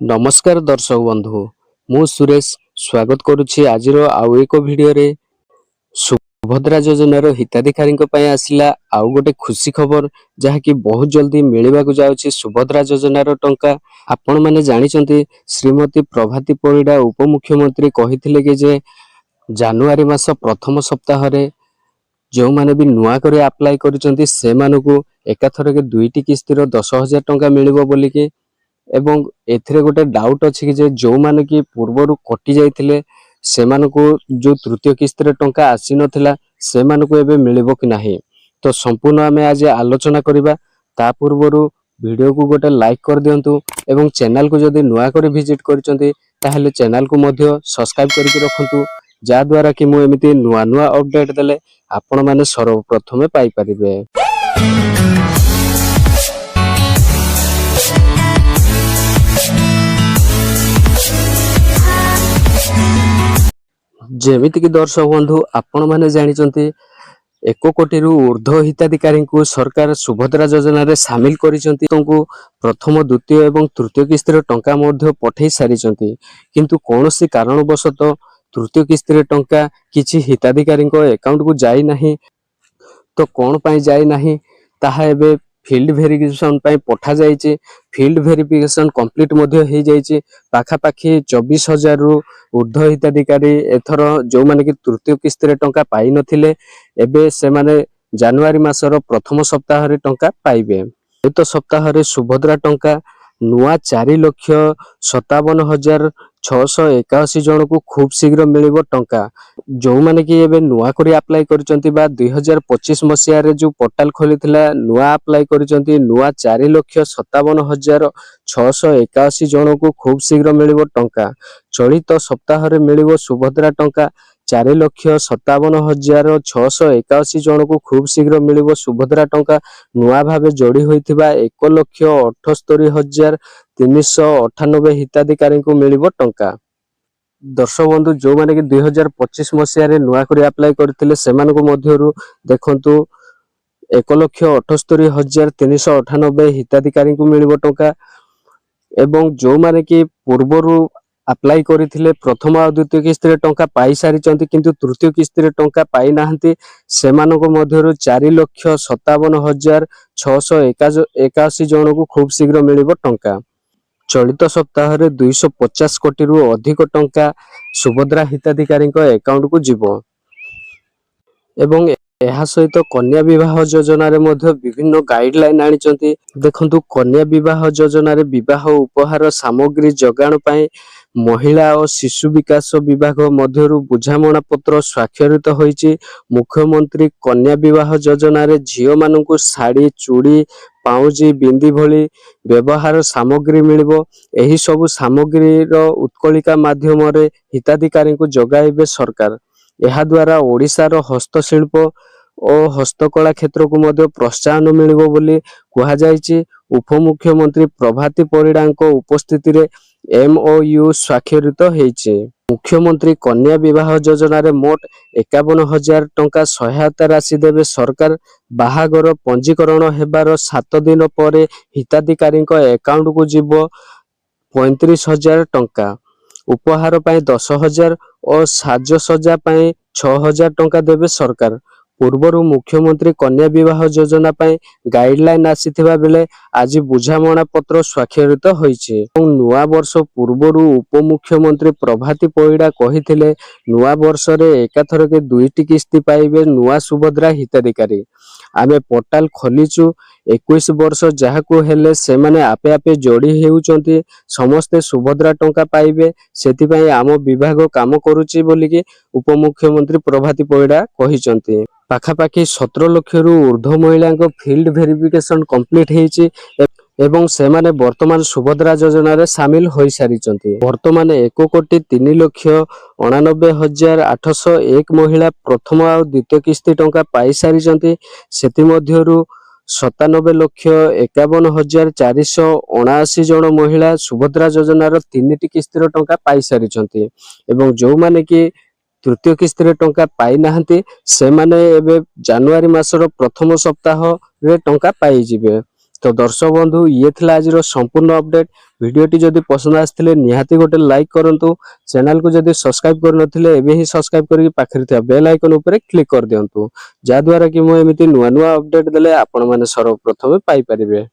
नमस्कार दर्शक बंधु मु सुरेश स्वागत करुछि आजिरो आउ एक वीडियो रे सुभद्रा योजनार हिताधिकारी आसिला आउ गोटे खुशी खबर जहाँकि बहुत जल्दी मिलवा जाउछि सुभद्रा योजनार टंका। आपण माने जानिचंती श्रीमती प्रभाती परिडा उपमुख्यमंत्री कहिथिले कि जे जनवरी मास प्रथम सप्ताह रे जो माने भी नुआ करे अप्लाई करिसंती से मानको एकाथर के दुईटी किस्तिर 10,000 टंका मिलिबो बोली कि एवं एथिरे गोटे डाउट अछि कि जे जो माने कि पूर्वरु कटि जाइथिले सेमानको जो तृतीय किस्तिर टंका आसी नथिला सेमानको एबे मिलिबो कि नाही। तो संपूर्ण आमे आज आलोचना करिबा। ता पूर्वरु वीडियो को गोटे लाइक कर दियंतु एवं चैनल को जदि नुआ करे विजिट करचंती ताहले चैनल को मध्य सब्सक्राइब करके रखंतु जा द्वारा कि मु एमिति नुआ नुआ अपडेट देले आपण माने सर्वप्रथमे पाई परिबे। जेमिति कि दर्शक बंधु आपण माने जानिचंती 1 कोटी रु ऊर्ध्व हिताधिकारी को सरकार सुभद्रा योजना रे शामिल करिसंती। तुमको प्रथम द्वितीय एवं तृतीय किस्तिर टंका मध्य पठै सारिसंती किंतु कोनोसी कारणवशत तृतीय किस्तिर टंका किछि हिताधिकारी को अकाउंट को जाई नाही। तो कोन पई जाई नाही ताहा एबे फील्ड वेरिफिकेशन पई पठा जाईचे। फील्ड वेरिफिकेशन कंप्लीट मध्य हे जाईचे। पाखा पाखी 24,000 रु ऊर्ध्व हिताधिकारी एथर जो माने कि तृतीय किस्तिर टंका पाई नथिले एबे से माने जनवरी मासर प्रथम सप्ताह रे टंका पाइबे। तो सप्ताह रे सुभद्रा टंका नुआ 4,57,681 जन को खूब शीघ्र मिलिबो टंका। जो माने कि एबे नुआ करी अप्लाई करिसंती बा 2025 मसिया रे जो पोर्टल खोलिथिला नुआ अप्लाई करिसंती नुआ 4,57,681 जन को खूब शीघ्र मिलिबो टंका। चलित सप्ताह रे मिलिबो सुभद्रा टंका 4,57,681 जन को खूब शीघ्र मिलिबो सुभद्रा टंका। नुआ भावे जोड़ी होइथिबा 1,78,398 हिताधिकारी को मिलिबो टंका। दर्शक बंधु जो माने कि 2025 मसिया रे नुआ करी अप्लाई करथिले सेमानको मध्यरु देखंतु 1,78,398 हिताधिकारी को मिलिबो टंका एवं जो माने कि पूर्वरु अप्लाई करिथिले प्रथम आ द्वितीय किस्तिर टंका पाई सारिचंती किंतु तृतीय किस्तिर टंका पाई नाहंती सेमानको मध्यरु 4,57,681 जन को खूब शीघ्र मिलिबो टंका। चलित सप्ताह रे 250 कोटी रु अधिक टंका सुभद्रा हिताधिकारी अकाउंट को जीवो एवं एहा सहित कन्या विवाह योजना रे मध्य विभिन्न गाइडलाइन आनिचंती। देखंतु कन्या विवाह योजना रे विवाह उपहार सामग्री जगाण पई महिला और शिशु विकास विभाग मध्यरु बुझामणा पत्र स्वाक्षरित होईची। मुख्यमंत्री कन्या विवाह योजना रे झियो माननकु साड़ी चूड़ी पाउजी बिंदी भली व्यवहार सामग्री मिलिबो। एही सब सामग्री रो उत्कलिका माध्यम रे हिताधिकारी को जगाइबे सरकार। एहा द्वारा ओडिसा रो हस्तशिल्प और हस्तकला क्षेत्र को मध्य प्रोत्साहन मिलिबो बोली कहा जायछि। उपमुख्यमंत्री प्रभाती परिडांको उपस्थिति रे MOU स्वाक्षरित होईछि। मुख्यमंत्री कन्या विवाह योजना रे मोट 51,000 टंका सहायता राशि देवे सरकार। बाहागर पंजीकरण हेबार 7 दिन पर हिताधिकारी अकाउंट को जीवो 35,000 टंका। उपहार पई 10,000 और साजसज्जा पई 6,000 टंका देवे सरकार। पूर्वरु मुख्यमंत्री कन्या विवाह योजना पई गाइडलाइन आसीथिबा बेले आज बुझामणा पत्र स्वाक्षरित होईछि। नुआ वर्ष पूर्वरु उपमुख्यमंत्री प्रभाती परिडा कहिथिले नुआ वर्ष रे एकाथर के दुईटी किस्ती पाइबे नुआ सुभद्रा हिताधिकारी। आमे पोर्टल खोलिचु 21 वर्ष जहाको हेले से माने आपे आपे जोड़ी हेउचंती समस्ते सुभद्रा टंका पाइबे सेति पई आम विभाग काम करूची बोली कि उपमुख्यमंत्री प्रभाती परिडा कहिचंती। पाखापाखी 17 लाख रु ऊर्ध्व महिला फील्ड वेरिफिकेशन कंप्लीट हेची एवं से माने वर्तमान सुभद्रा योजना रे शामिल होई सारिचंती। वर्तमान 1,93,89,801 महिला प्रथम आ द्वितीय किस्ती टंका पाई सारिचंती। सेति मध्यरु 97,51,479 जन महिला सुभद्रा योजना रो 3टी किस्तीर टंका पाई सारिचंती एवं जो माने कि तृतीय किस्तिर टंका पाई नाहंती से माने एबे जनवरी मासर प्रथम सप्ताह रे टंका पाई जिबे। तो दर्शक बंधु ये थिला आज संपूर्ण अपडेट। वीडियोटी जदि पसंद आसथिले निहाती गोटे लाइक करंतु। चैनल को जदि सब्सक्राइब करनथिले एबे ही सब्सक्राइब करके पाखरे थिया बेल आइकन ऊपर क्लिक कर दियंतु, जा द्वारा कि मो एमिति नुआ नुआ अपडेट देले आपण माने सर्वप्रथमे पाई परिबे।